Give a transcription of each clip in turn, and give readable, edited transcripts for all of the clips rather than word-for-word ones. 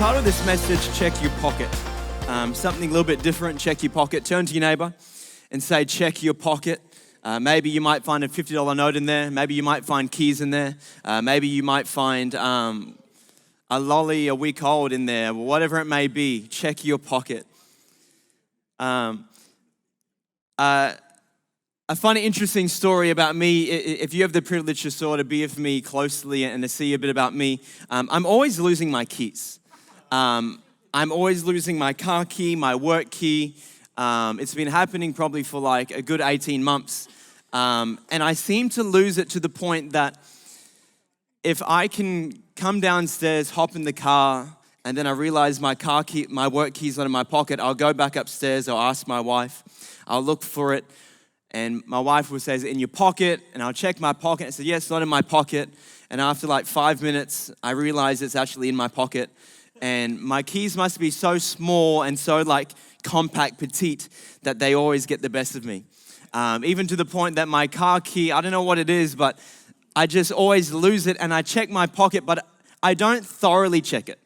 title of this message, Check Your Pocket. Something a little bit different, check your pocket. Turn to your neighbor and say, check your pocket. Maybe you might find a $50 note in there. Maybe you might find keys in there. Maybe you might find a lolly a week old in there, whatever it may be. Check your pocket. A funny, interesting story about me, if you have the privilege to sort of be with me closely and to see a bit about me, I'm always losing my keys. I'm always losing my car key, my work key. It's been happening probably for like a good 18 months. And I seem to lose it to the point that if I can come downstairs, hop in the car, and then I realize my car key, my work key's not in my pocket, I'll go back upstairs, I'll ask my wife, I'll look for it. And my wife will say, is it in your pocket? And I'll check my pocket. I said, yes, it's not in my pocket. And after like 5 minutes, I realize it's actually in my pocket. And my keys must be so small and so like compact, petite, that they always get the best of me. Even to the point that my car key, I don't know what it is, but I just always lose it. And I check my pocket, but I don't thoroughly check it.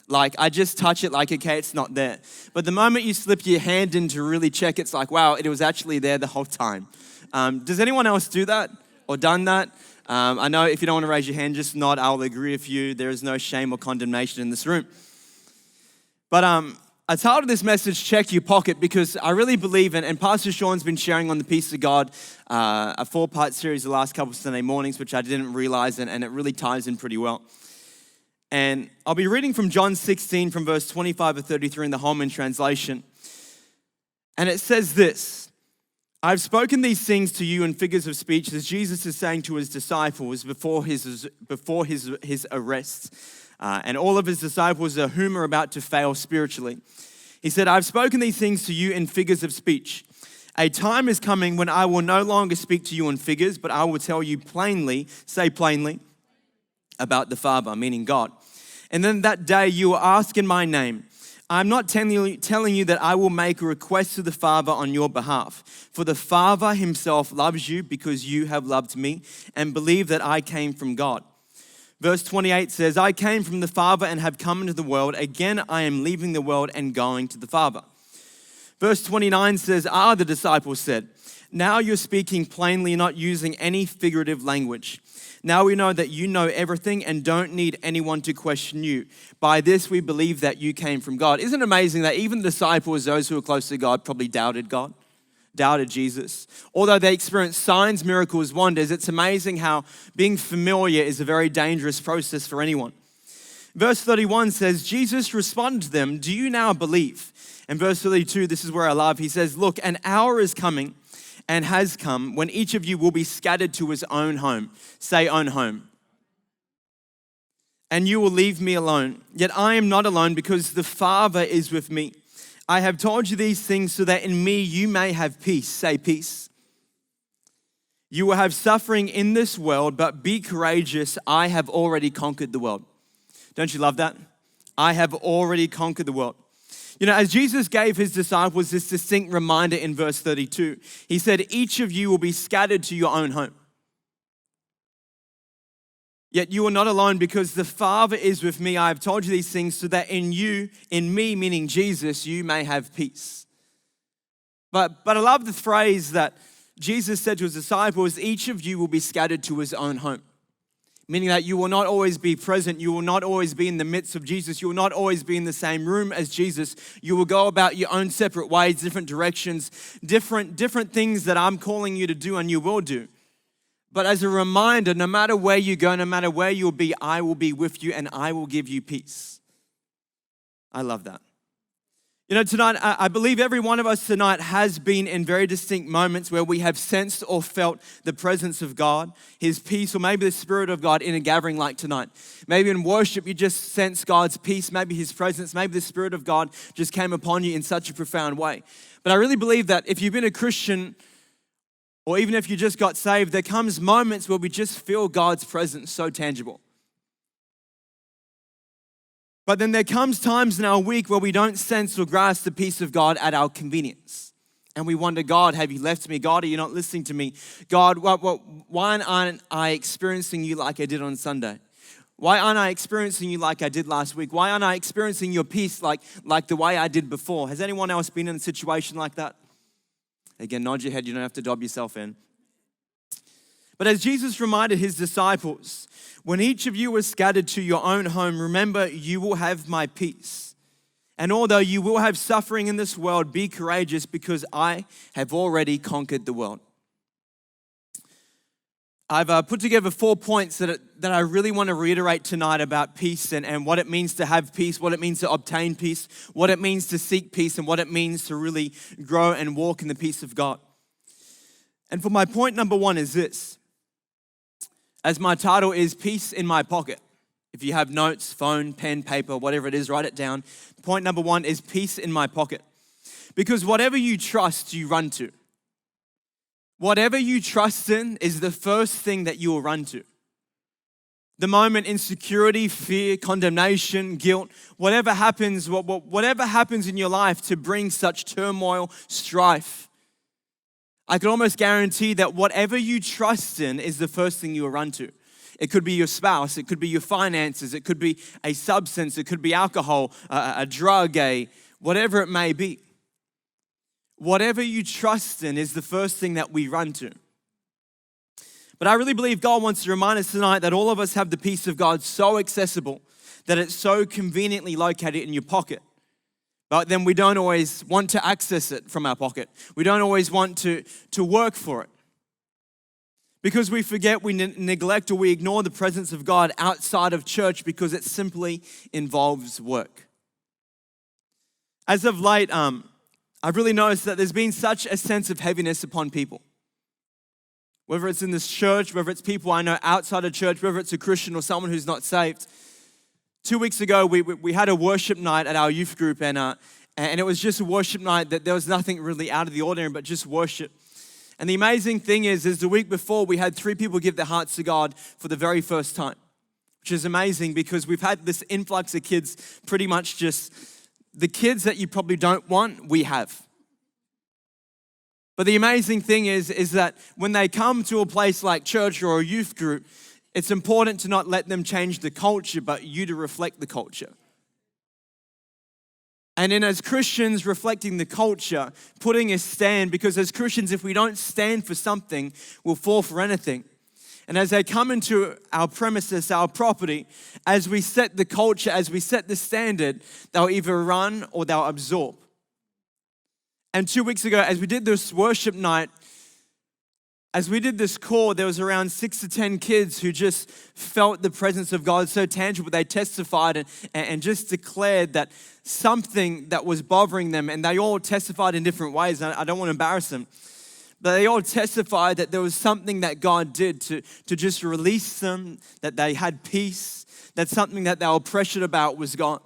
Like, I just touch it like, okay, it's not there. But the moment you slip your hand in to really check, it's like, wow, it was actually there the whole time. Does anyone else do that or done that? I know if you don't want to raise your hand, just nod. I'll agree with you. There is no shame or condemnation in this room. But I titled this message, Check Your Pocket, because I really believe, and Pastor Sean's been sharing on the Peace of God, a 4-part series the last couple of Sunday mornings, which I didn't realize, and it really ties in pretty well. And I'll be reading from John 16 from verse 25 to 33 in the Holman translation. And it says this, I've spoken these things to you in figures of speech as Jesus is saying to his disciples before his arrest. And all of his disciples whom are about to fail spiritually. He said, I've spoken these things to you in figures of speech. A time is coming when I will no longer speak to you in figures, but I will tell you plainly, say plainly, about the Father, meaning God. And then that day you will ask in my name. I'm not telling you that I will make a request to the Father on your behalf. For the Father himself loves you because you have loved me and believe that I came from God. Verse 28 says, I came from the Father and have come into the world. Again, I am leaving the world and going to the Father. Verse 29 says, the disciples said, now you're speaking plainly, not using any figurative language. Now we know that you know everything and don't need anyone to question you. By this we believe that you came from God. Isn't it amazing that even the disciples, those who were close to God, probably doubted God, doubted Jesus? Although they experienced signs, miracles, wonders, it's amazing how being familiar is a very dangerous process for anyone. Verse 31 says, Jesus responded to them, do you now believe? And verse 32, this is where I love, he says, look, an hour is coming and has come when each of you will be scattered to his own home. Say own home. And you will leave me alone. Yet I am not alone because the Father is with me. I have told you these things so that in me you may have peace. Say peace. You will have suffering in this world, but be courageous. I have already conquered the world. Don't you love that? I have already conquered the world. You know, as Jesus gave his disciples this distinct reminder in verse 32, he said, each of you will be scattered to your own home. Yet you are not alone because the Father is with me. I have told you these things so that in you, in me, meaning Jesus, you may have peace. But I love the phrase that Jesus said to his disciples, each of you will be scattered to his own home. Meaning that you will not always be present. You will not always be in the midst of Jesus. You will not always be in the same room as Jesus. You will go about your own separate ways, different directions, different things that I'm calling you to do and you will do. But as a reminder, no matter where you go, no matter where you'll be, I will be with you and I will give you peace. I love that. You know, tonight, I believe every one of us tonight has been in very distinct moments where we have sensed or felt the presence of God, his peace, or maybe the Spirit of God in a gathering like tonight. Maybe in worship, you just sense God's peace, maybe his presence, maybe the Spirit of God just came upon you in such a profound way. But I really believe that if you've been a Christian, or even if you just got saved, there comes moments where we just feel God's presence so tangible. But then there comes times in our week where we don't sense or grasp the peace of God at our convenience. And we wonder, God, have you left me? God, are you not listening to me? God, why aren't I experiencing you like I did on Sunday? Why aren't I experiencing you like I did last week? Why aren't I experiencing your peace like the way I did before? Has anyone else been in a situation like that? Again, nod your head. You don't have to dob yourself in. But as Jesus reminded his disciples, when each of you is scattered to your own home, remember you will have my peace. And although you will have suffering in this world, be courageous because I have already conquered the world. I've put together 4 points that I really want to reiterate tonight about peace and what it means to have peace, what it means to obtain peace, what it means to seek peace, and what it means to really grow and walk in the peace of God. And for my point number 1 is this. As my title is Peace in My Pocket. If you have notes, phone, pen, paper, whatever it is, write it down. Point number 1 is peace in my pocket. Because whatever you trust, you run to. Whatever you trust in is the first thing that you will run to. The moment insecurity, fear, condemnation, guilt, whatever happens in your life to bring such turmoil, strife, I can almost guarantee that whatever you trust in is the first thing you will run to. It could be your spouse, it could be your finances, it could be a substance, it could be alcohol, a drug, whatever it may be. Whatever you trust in is the first thing that we run to. But I really believe God wants to remind us tonight that all of us have the peace of God so accessible that it's so conveniently located in your pocket. But then we don't always want to access it from our pocket. We don't always want to work for it. Because we forget, we neglect, or we ignore the presence of God outside of church because it simply involves work. As of late, I've really noticed that there's been such a sense of heaviness upon people. Whether it's in this church, whether it's people I know outside of church, whether it's a Christian or someone who's not saved. 2 weeks ago, we had a worship night at our youth group, and it was just a worship night that there was nothing really out of the ordinary, but just worship. And the amazing thing is the week before, we had 3 people give their hearts to God for the very first time, which is amazing because we've had this influx of kids, pretty much just the kids that you probably don't want, we have. But the amazing thing is that when they come to a place like church or a youth group, it's important to not let them change the culture, but you to reflect the culture. And then as Christians, reflecting the culture, putting a stand, because as Christians, if we don't stand for something, we'll fall for anything. And as they come into our premises, our property, as we set the culture, as we set the standard, they'll either run or they'll absorb. And 2 weeks ago, as we did this worship night, as we did this call, there was around 6 to 10 kids who just felt the presence of God so tangible. They testified and just declared that something that was bothering them, and they all testified in different ways. I don't want to embarrass them. But they all testified that there was something that God did to just release them, that they had peace, that something that they were pressured about was gone.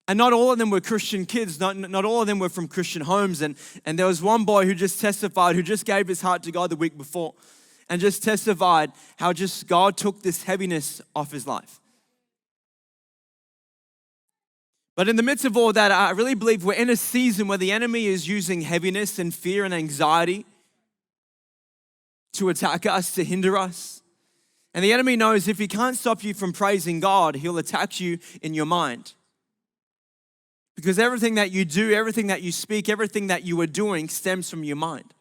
And not all of them were Christian kids, not all of them were from Christian homes. And there was one boy who just testified, who just gave his heart to God the week before, and just testified how just God took this heaviness off his life. But in the midst of all that, I really believe we're in a season where the enemy is using heaviness and fear and anxiety to attack us, to hinder us. And the enemy knows if he can't stop you from praising God, he'll attack you in your mind. Because everything that you do, everything that you speak, everything that you are doing stems from your mind.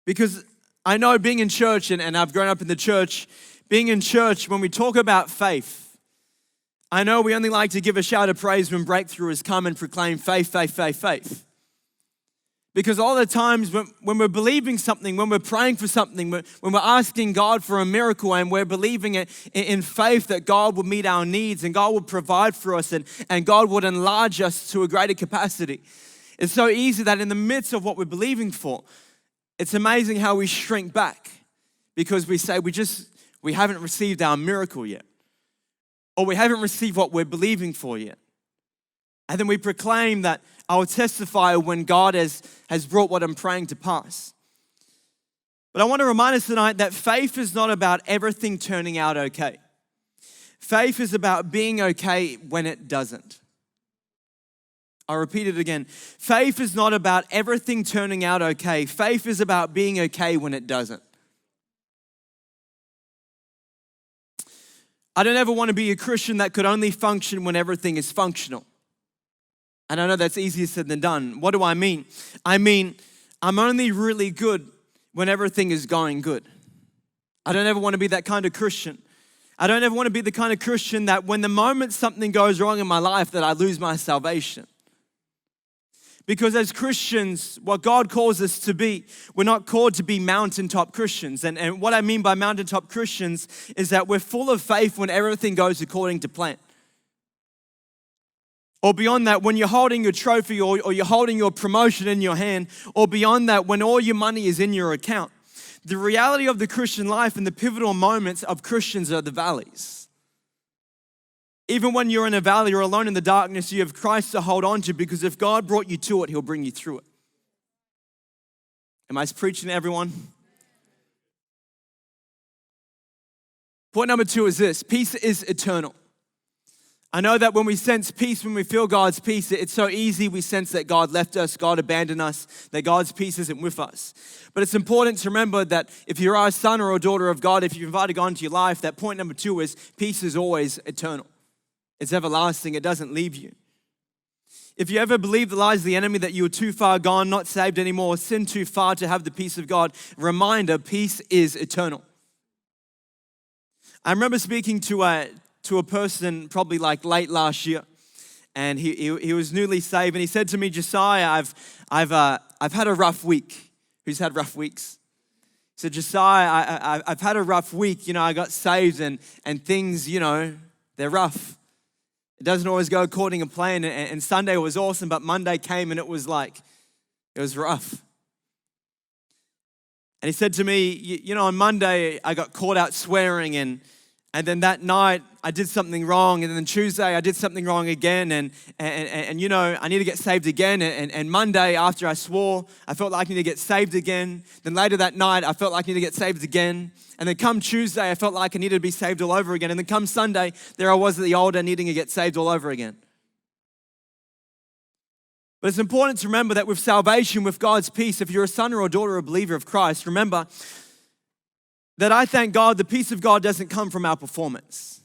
Because I know being in church, and I've grown up in the church, being in church, when we talk about faith, I know we only like to give a shout of praise when breakthrough has come and proclaim faith, faith, faith, faith. Because all the times when we're believing something, when we're praying for something, when we're asking God for a miracle and we're believing it in faith that God will meet our needs and God will provide for us and God would enlarge us to a greater capacity. It's so easy that in the midst of what we're believing for, it's amazing how we shrink back because we say we haven't received our miracle yet, or we haven't received what we're believing for yet. And then we proclaim that I will testify when God has brought what I'm praying to pass. But I want to remind us tonight that faith is not about everything turning out okay. Faith is about being okay when it doesn't. I'll repeat it again. Faith is not about everything turning out okay. Faith is about being okay when it doesn't. I don't ever want to be a Christian that could only function when everything is functional. And I know that's easier said than done. What do I mean? I mean, I'm only really good when everything is going good. I don't ever want to be that kind of Christian. I don't ever want to be the kind of Christian that when the moment something goes wrong in my life that I lose my salvation. Because as Christians, what God calls us to be, we're not called to be mountaintop Christians. And what I mean by mountaintop Christians is that we're full of faith when everything goes according to plan. Or beyond that, when you're holding your trophy or you're holding your promotion in your hand, or beyond that, when all your money is in your account. The reality of the Christian life and the pivotal moments of Christians are the valleys. Even when you're in a valley or alone in the darkness, you have Christ to hold on to, because if God brought you to it, He'll bring you through it. Am I preaching to everyone? Point number 2 is this: peace is eternal. I know that when we sense peace, when we feel God's peace, it's so easy we sense that God left us, God abandoned us, that God's peace isn't with us. But it's important to remember that if you are a son or a daughter of God, if you've invited God into your life, that point number 2 is peace is always eternal. It's everlasting. It doesn't leave you. If you ever believe the lies of the enemy that you were too far gone, not saved anymore, sin too far to have the peace of God, reminder, peace is eternal. I remember speaking to a person probably like late last year, and he was newly saved, and he said to me, Josiah, I've had a rough week. Who's had rough weeks? He said, Josiah, I've had a rough week. You know, I got saved and things, you know, they're rough. It doesn't always go according to plan, and Sunday was awesome, but Monday came and it was rough. And he said to me, you know, on Monday I got caught out swearing, and then that night I did something wrong, and then Tuesday I did something wrong again, and you know, I need to get saved again, and Monday after I swore, I felt like I need to get saved again. Then later that night I felt like I need to get saved again, and then come Tuesday I felt like I needed to be saved all over again, and then come Sunday there I was at the altar needing to get saved all over again. But it's important to remember that with salvation, with God's peace, if you're a son or a daughter or a believer of Christ, remember that I thank God the peace of God doesn't come from our performance.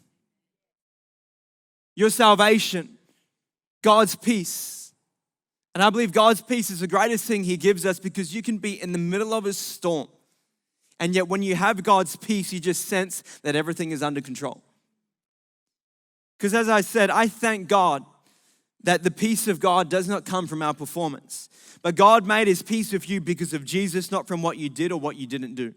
Your salvation, God's peace. And I believe God's peace is the greatest thing He gives us, because you can be in the middle of a storm, and yet when you have God's peace, you just sense that everything is under control. Because as I said, I thank God that the peace of God does not come from our performance. But God made His peace with you because of Jesus, not from what you did or what you didn't do.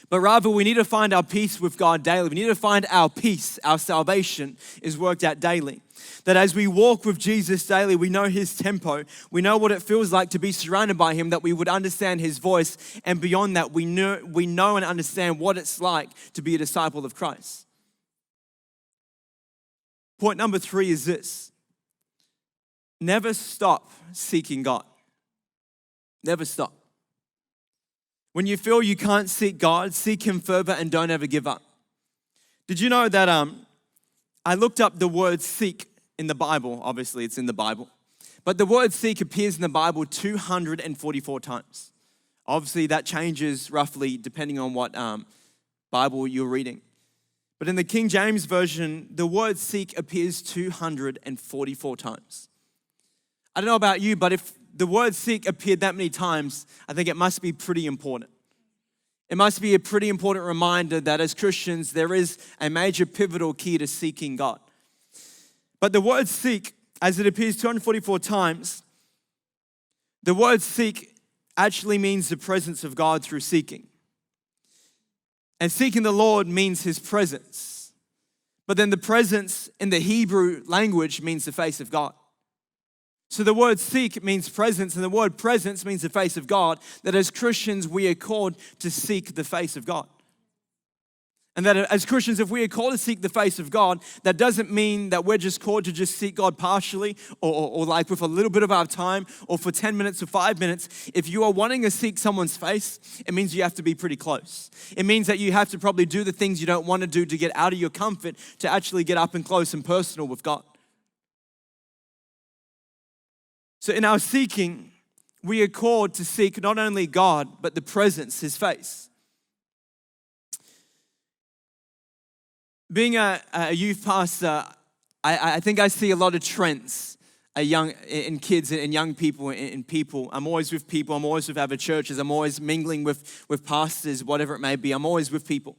But rather, we need to find our peace with God daily. We need to find our peace, our salvation is worked out daily. That as we walk with Jesus daily, we know His tempo. We know what it feels like to be surrounded by Him, that we would understand His voice. And beyond that, we know and understand what it's like to be a disciple of Christ. Point number 3 is this: never stop seeking God. Never stop. When you feel you can't seek God, seek Him further and don't ever give up. Did you know that I looked up the word seek in the Bible? Obviously, it's in the Bible. But the word seek appears in the Bible 244 times. Obviously, that changes roughly depending on what Bible you're reading. But in the King James Version, the word seek appears 244 times. I don't know about you, but if the word seek appeared that many times, I think it must be pretty important. It must be a pretty important reminder that as Christians, there is a major pivotal key to seeking God. But the word seek, as it appears 244 times, the word seek actually means the presence of God through seeking. And seeking the Lord means His presence. But then the presence in the Hebrew language means the face of God. So the word seek means presence, and the word presence means the face of God, that as Christians, we are called to seek the face of God. And that as Christians, if we are called to seek the face of God, that doesn't mean that we're just called to just seek God partially or like with a little bit of our time or for 10 minutes or 5 minutes. If you are wanting to seek someone's face, it means you have to be pretty close. It means that you have to probably do the things you don't want to do to get out of your comfort to actually get up and close and personal with God. So in our seeking, we are called to seek not only God, but the presence, His face. Being a youth pastor, I think I see a lot of trends in kids and young people, in people. I'm always with people. I'm always with other churches. I'm always mingling with pastors, whatever it may be. I'm always with people.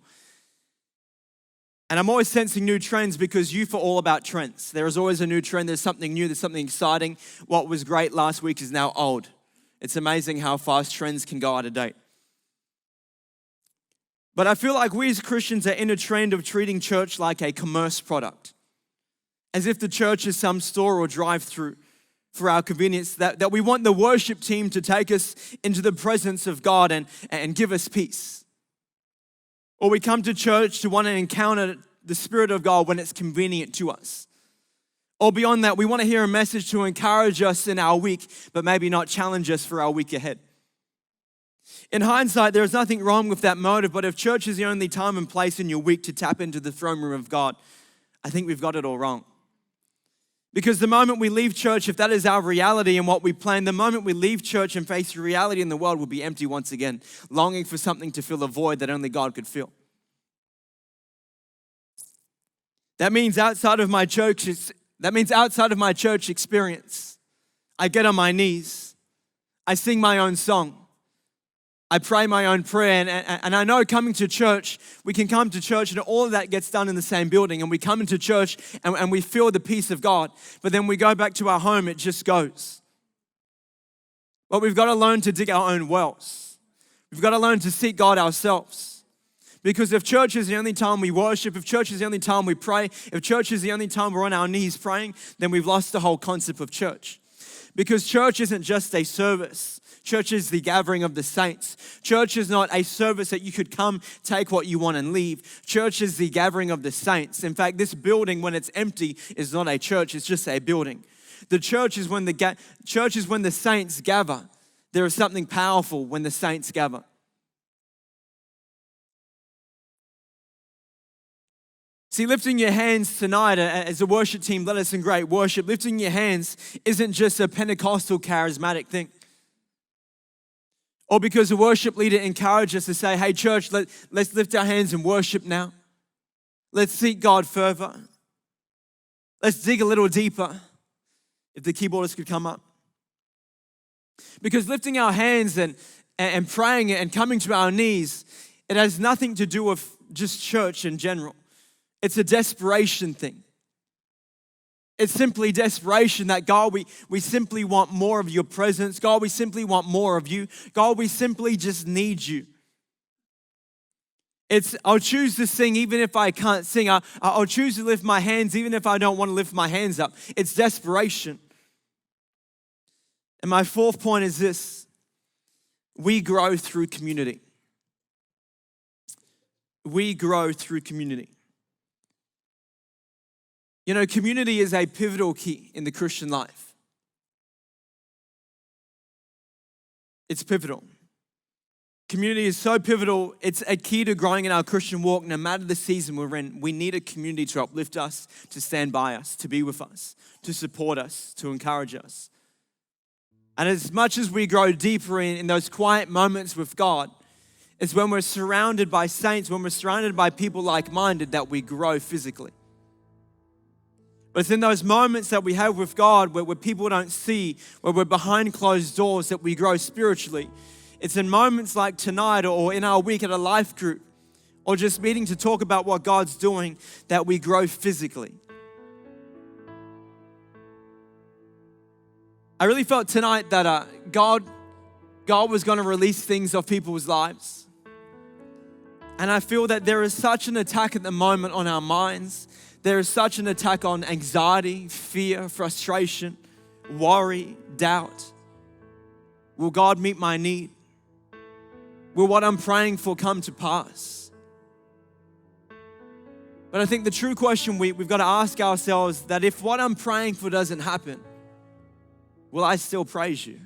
And I'm always sensing new trends because youth are all about trends. There is always a new trend. There's something new. There's something exciting. What was great last week is now old. It's amazing how fast trends can go out of date. But I feel like we as Christians are in a trend of treating church like a commerce product, as if the church is some store or drive-through for our convenience, that we want the worship team to take us into the presence of God and give us peace. Or we come to church to want to encounter the Spirit of God when it's convenient to us. Or beyond that, we want to hear a message to encourage us in our week, but maybe not challenge us for our week ahead. In hindsight, there is nothing wrong with that motive, but if church is the only time and place in your week to tap into the throne room of God, I think we've got it all wrong. Because the moment we leave church, if that is our reality and what we plan, the moment we leave church and face reality in the world, we'll be empty once again, longing for something to fill a void that only God could fill. That means outside of my church experience, I get on my knees, I sing my own song, I pray my own prayer, and I know coming to church, we can come to church and all of that gets done in the same building, and we come into church and we feel the peace of God, but then we go back to our home, it just goes. But we've got to learn to dig our own wells. We've got to learn to seek God ourselves. Because if church is the only time we worship, if church is the only time we pray, if church is the only time we're on our knees praying, then we've lost the whole concept of church. Because church isn't just a service. Church is the gathering of the saints. Church is not a service that you could come, take what you want and leave. Church is the gathering of the saints. In fact, this building, when it's empty, is not a church, it's just a building. The church is when the saints gather. There is something powerful when the saints gather. See, lifting your hands tonight as a worship team led us in great worship. Lifting your hands isn't just a Pentecostal charismatic thing. Or because a worship leader encouraged us to say, hey church, let's lift our hands and worship now. Let's seek God further. Let's dig a little deeper. If the keyboardist could come up. Because lifting our hands and praying and coming to our knees, it has nothing to do with just church in general. It's a desperation thing. It's simply desperation that God, we simply want more of your presence. God, we simply want more of you. God, we simply just need you. I'll choose to sing even if I can't sing. I'll choose to lift my hands even if I don't want to lift my hands up. It's desperation. And my fourth point is this. We grow through community. We grow through community. You know, community is a pivotal key in the Christian life. It's pivotal. Community is so pivotal. It's a key to growing in our Christian walk. No matter the season we're in, we need a community to uplift us, to stand by us, to be with us, to support us, to encourage us. And as much as we grow deeper in those quiet moments with God, it's when we're surrounded by saints, when we're surrounded by people like-minded that we grow physically. But it's in those moments that we have with God where people don't see, where we're behind closed doors, that we grow spiritually. It's in moments like tonight or in our week at a life group or just meeting to talk about what God's doing that we grow physically. I really felt tonight that God was going to release things of people's lives. And I feel that there is such an attack at the moment on our minds. There is such an attack on anxiety, fear, frustration, worry, doubt. Will God meet my need? Will what I'm praying for come to pass? But I think the true question we've got to ask ourselves that if what I'm praying for doesn't happen, will I still praise you?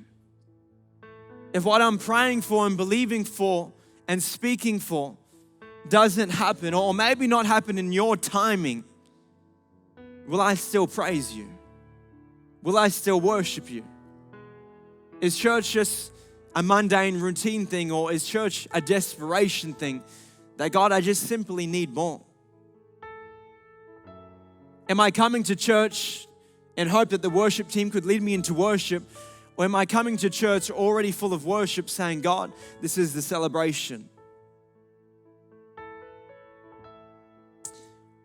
If what I'm praying for and believing for and speaking for doesn't happen, or maybe not happen in your timing, will I still praise you? Will I still worship you? Is church just a mundane routine thing, or is church a desperation thing that God, I just simply need more? Am I coming to church and hope that the worship team could lead me into worship? Or am I coming to church already full of worship saying, God, this is the celebration?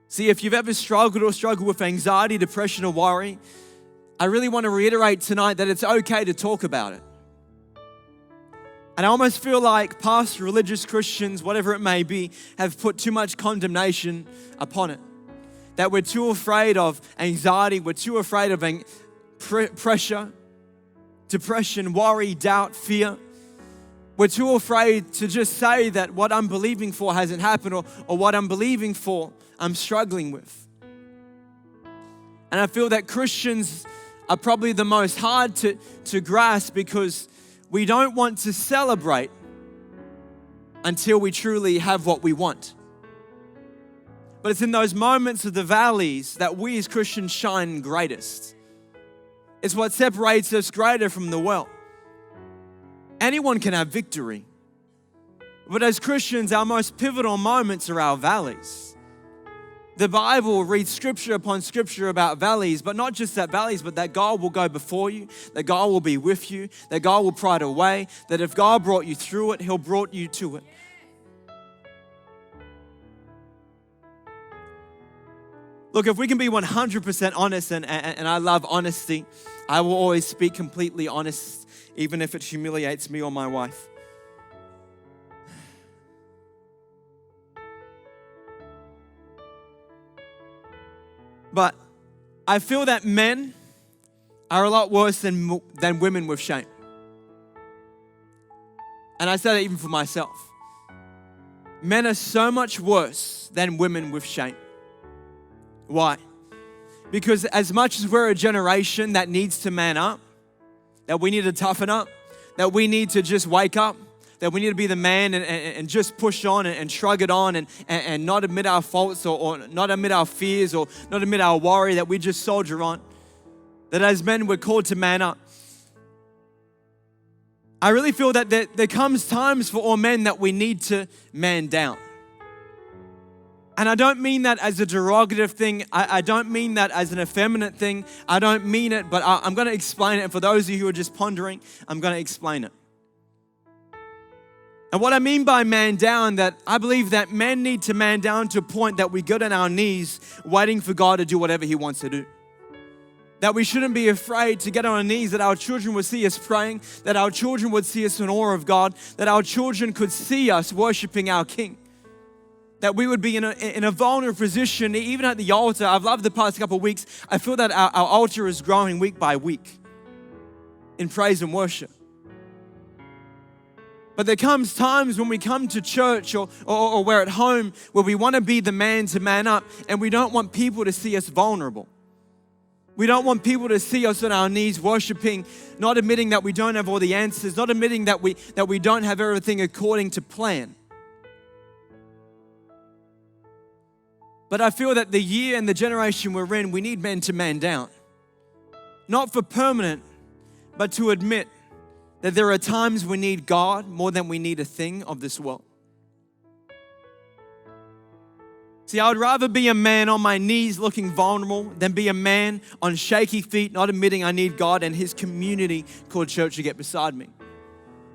See, if you've ever struggled with anxiety, depression, or worry, I really want to reiterate tonight that it's okay to talk about it. And I almost feel like past religious Christians, whatever it may be, have put too much condemnation upon it. That we're too afraid of anxiety, we're too afraid of pressure, depression, worry, doubt, fear. We're too afraid to just say that what I'm believing for hasn't happened, or what I'm believing for, I'm struggling with. And I feel that Christians are probably the most hard to grasp because we don't want to celebrate until we truly have what we want. But it's in those moments of the valleys that we as Christians shine greatest. It's what separates us greater from the world. Anyone can have victory. But as Christians, our most pivotal moments are our valleys. The Bible reads scripture upon scripture about valleys, but not just that valleys, but that God will go before you, that God will be with you, that God will pride a way, that if God brought you through it, He'll brought you to it. Look, if we can be 100% honest, and I love honesty, I will always speak completely honest, even if it humiliates me or my wife. But I feel that men are a lot worse than women with shame. And I say that even for myself. Men are so much worse than women with shame. Why? Because as much as we're a generation that needs to man up, that we need to toughen up, that we need to just wake up, that we need to be the man and just push on and shrug it on and not admit our faults or not admit our fears or not admit our worry, that we just soldier on. That as men, we're called to man up. I really feel that there comes times for all men that we need to man down. And I don't mean that as a derogative thing. I don't mean that as an effeminate thing. I don't mean it, but I'm going to explain it. And for those of you who are just pondering, I'm going to explain it. And what I mean by man down, that I believe that men need to man down to a point that we get on our knees waiting for God to do whatever He wants to do. That we shouldn't be afraid to get on our knees, that our children would see us praying, that our children would see us in awe of God, that our children could see us worshiping our King. That we would be in a vulnerable position, even at the altar. I've loved the past couple of weeks. I feel that our altar is growing week by week in praise and worship. But there comes times when we come to church or we're at home where we want to be the man to man up, and we don't want people to see us vulnerable. We don't want people to see us on our knees worshiping, not admitting that we don't have all the answers, not admitting that we don't have everything according to plan. But I feel that the year and the generation we're in, we need men to man down. Not for permanent, but to admit that there are times we need God more than we need a thing of this world. See, I would rather be a man on my knees looking vulnerable than be a man on shaky feet, not admitting I need God and His community called church to get beside me.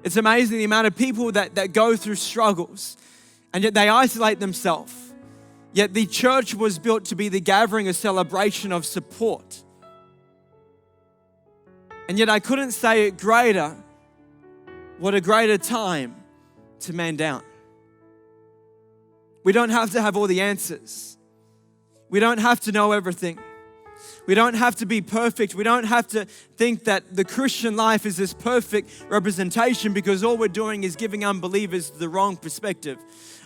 It's amazing the amount of people that go through struggles and yet they isolate themselves. Yet the church was built to be the gathering, a celebration of support. And yet I couldn't say it greater. What a greater time to man down. We don't have to have all the answers. We don't have to know everything. We don't have to be perfect. We don't have to think that the Christian life is this perfect representation, because all we're doing is giving unbelievers the wrong perspective.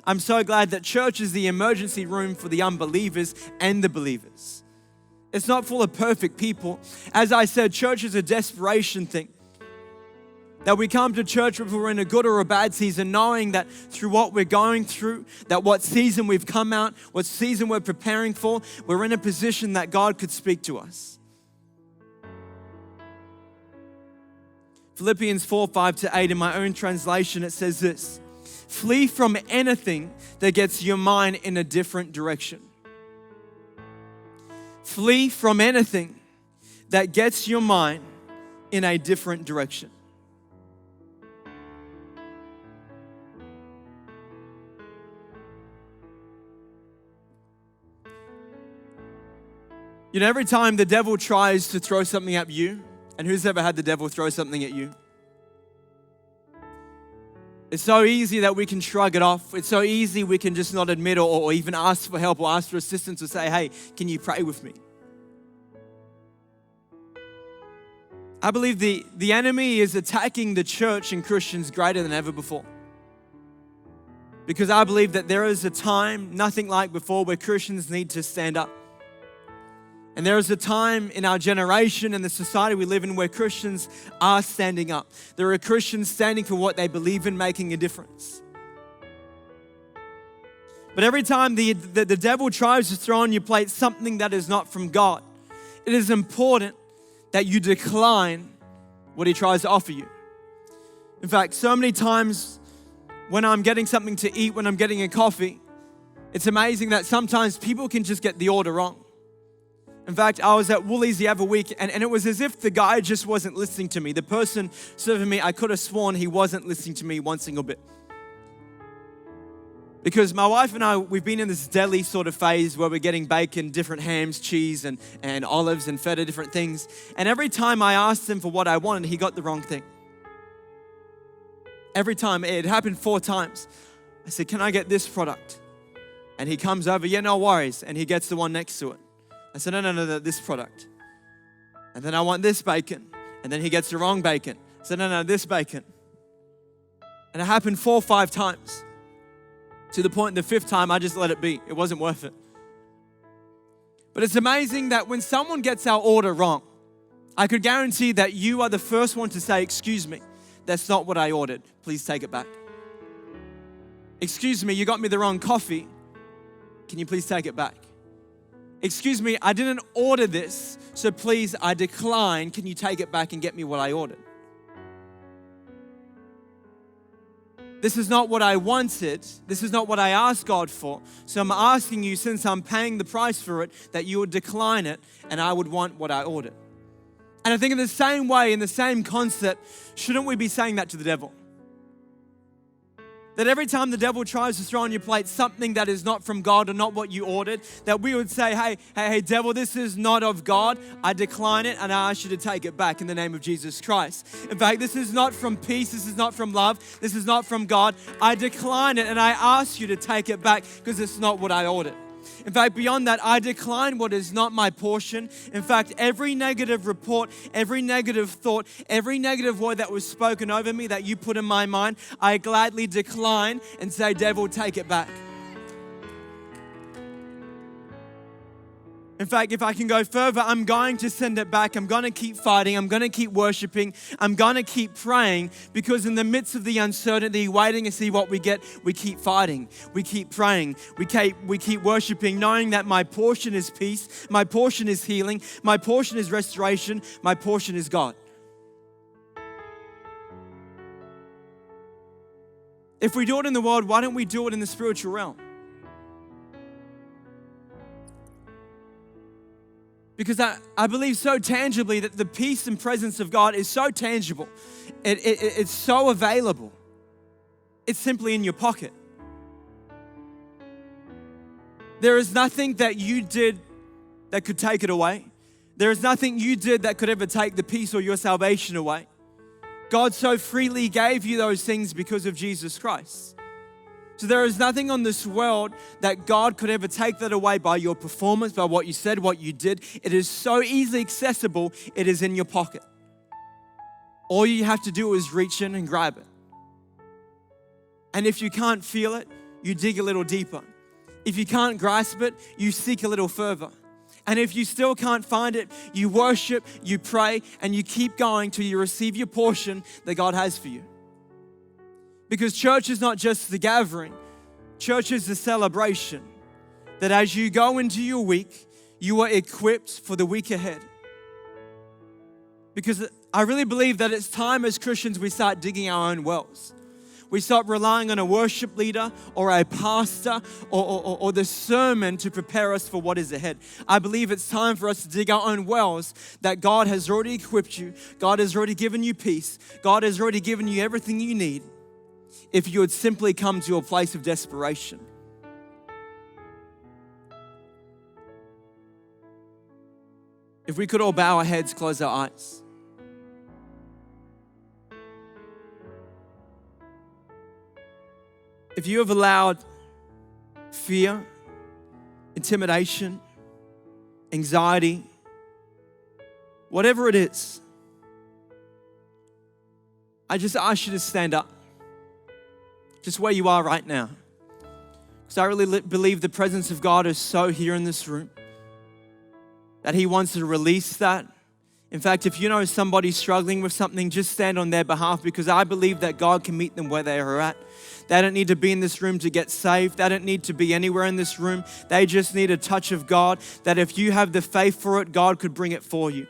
I'm so glad that church is the emergency room for the unbelievers and the believers. It's not full of perfect people. As I said, church is a desperation thing. That we come to church if we're in a good or a bad season, knowing that through what we're going through, that what season we've come out, what season we're preparing for, we're in a position that God could speak to us. Philippians 4:5-8 in my own translation, it says this: flee from anything that gets your mind in a different direction. Flee from anything that gets your mind in a different direction. You know, every time the devil tries to throw something at you, and who's ever had the devil throw something at you? It's so easy that we can shrug it off. It's so easy we can just not admit or even ask for help or ask for assistance or say, hey, can you pray with me? I believe the enemy is attacking the church and Christians greater than ever before. Because I believe that there is a time, nothing like before, where Christians need to stand up. And there is a time in our generation and the society we live in where Christians are standing up. There are Christians standing for what they believe in, making a difference. But every time the devil tries to throw on your plate something that is not from God, it is important that you decline what he tries to offer you. In fact, so many times when I'm getting something to eat, when I'm getting a coffee, it's amazing that sometimes people can just get the order wrong. In fact, I was at Woolies the other week and it was as if the guy just wasn't listening to me. The person serving me, I could have sworn he wasn't listening to me one single bit. Because my wife and I, we've been in this deli sort of phase where we're getting bacon, different hams, cheese, and olives and feta, different things. And every time I asked him for what I wanted, he got the wrong thing. Every time, it happened 4 times. I said, can I get this product? And he comes over, yeah, no worries. And he gets the one next to it. I said, no, this product. And then I want this bacon. And then he gets the wrong bacon. I said, no, this bacon. And it happened 4 or 5 times. To the point the 5th time, I just let it be. It wasn't worth it. But it's amazing that when someone gets our order wrong, I could guarantee that you are the first one to say, excuse me, that's not what I ordered. Please take it back. Excuse me, you got me the wrong coffee. Can you please take it back? Excuse me, I didn't order this, so please, I decline. Can you take it back and get me what I ordered? This is not what I wanted. This is not what I asked God for. So I'm asking you, since I'm paying the price for it, that you would decline it and I would want what I ordered. And I think in the same way, in the same concept, shouldn't we be saying that to the devil? That every time the devil tries to throw on your plate something that is not from God or not what you ordered, that we would say, hey, devil, this is not of God. I decline it and I ask you to take it back in the name of Jesus Christ. In fact, this is not from peace. This is not from love. This is not from God. I decline it and I ask you to take it back because it's not what I ordered. In fact, beyond that, I decline what is not my portion. In fact, every negative report, every negative thought, every negative word that was spoken over me that you put in my mind, I gladly decline and say, devil, take it back. In fact, if I can go further, I'm going to send it back. I'm going to keep fighting. I'm going to keep worshiping. I'm going to keep praying because in the midst of the uncertainty, waiting to see what we get, we keep fighting. We keep praying. We keep worshiping, knowing that my portion is peace. My portion is healing. My portion is restoration. My portion is God. If we do it in the world, why don't we do it in the spiritual realm? Because I believe so tangibly that the peace and presence of God is so tangible. It's so available. It's simply in your pocket. There is nothing that you did that could take it away. There is nothing you did that could ever take the peace or your salvation away. God so freely gave you those things because of Jesus Christ. So there is nothing on this world that God could ever take that away by your performance, by what you said, what you did. It is so easily accessible, it is in your pocket. All you have to do is reach in and grab it. And if you can't feel it, you dig a little deeper. If you can't grasp it, you seek a little further. And if you still can't find it, you worship, you pray, and you keep going till you receive your portion that God has for you. Because church is not just the gathering. Church is the celebration. That as you go into your week, you are equipped for the week ahead. Because I really believe that it's time as Christians we start digging our own wells. We stop relying on a worship leader or a pastor or the sermon to prepare us for what is ahead. I believe it's time for us to dig our own wells that God has already equipped you. God has already given you peace. God has already given you everything you need if you would simply come to a place of desperation. If we could all bow our heads, close our eyes. If you have allowed fear, intimidation, anxiety, whatever it is, I just ask you to stand up, just where you are right now. Because I really believe the presence of God is so here in this room that He wants to release that. In fact, if you know somebody struggling with something, just stand on their behalf, because I believe that God can meet them where they are at. They don't need to be in this room to get saved. They don't need to be anywhere in this room. They just need a touch of God, that if you have the faith for it, God could bring it for you.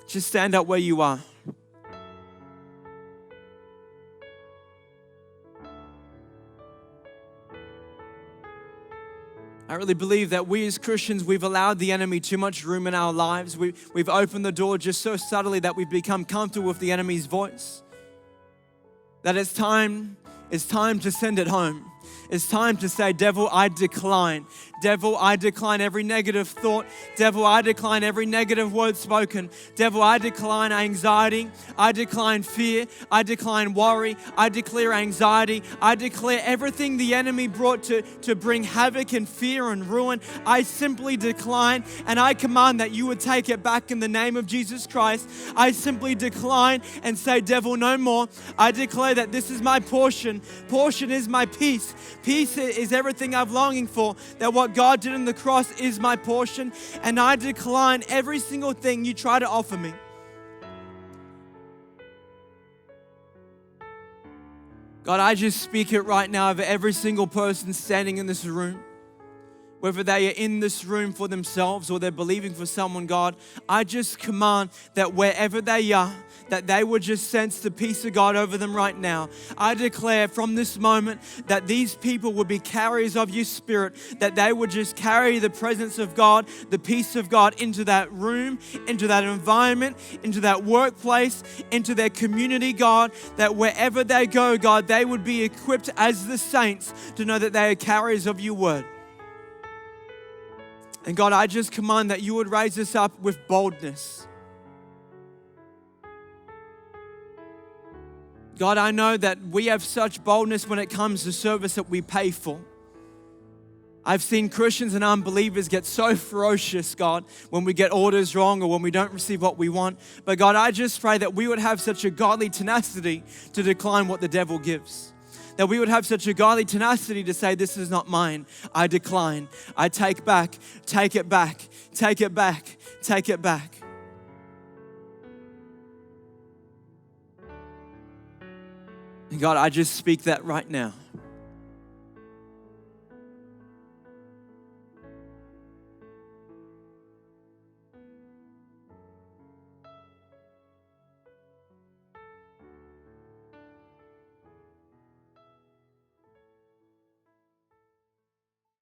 Just stand up where you are. I really believe that we as Christians, we've allowed the enemy too much room in our lives. We've opened the door just so subtly that we've become comfortable with the enemy's voice. That it's time to send it home. It's time to say, devil, I decline. Devil, I decline every negative thought. Devil, I decline every negative word spoken. Devil, I decline anxiety. I decline fear. I decline worry. I declare anxiety. I declare everything the enemy brought to bring havoc and fear and ruin. I simply decline, and I command that you would take it back in the name of Jesus Christ. I simply decline and say, devil, no more. I declare that this is my portion. Portion is my peace. Peace is everything I'm longing for. That what God did on the cross is my portion, and I decline every single thing you try to offer me. God, I just speak it right now over every single person standing in this room. Whether they are in this room for themselves or they're believing for someone, God, I just command that wherever they are, that they would just sense the peace of God over them right now. I declare from this moment that these people would be carriers of your Spirit, that they would just carry the presence of God, the peace of God into that room, into that environment, into that workplace, into their community, God, that wherever they go, God, they would be equipped as the saints to know that they are carriers of your word. And God, I just command that you would raise us up with boldness. God, I know that we have such boldness when it comes to service that we pay for. I've seen Christians and unbelievers get so ferocious, God, when we get orders wrong or when we don't receive what we want. But God, I just pray that we would have such a godly tenacity to decline what the devil gives. That we would have such a godly tenacity to say, this is not mine. I decline. I take back, take it back, take it back, take it back. And God, I just speak that right now.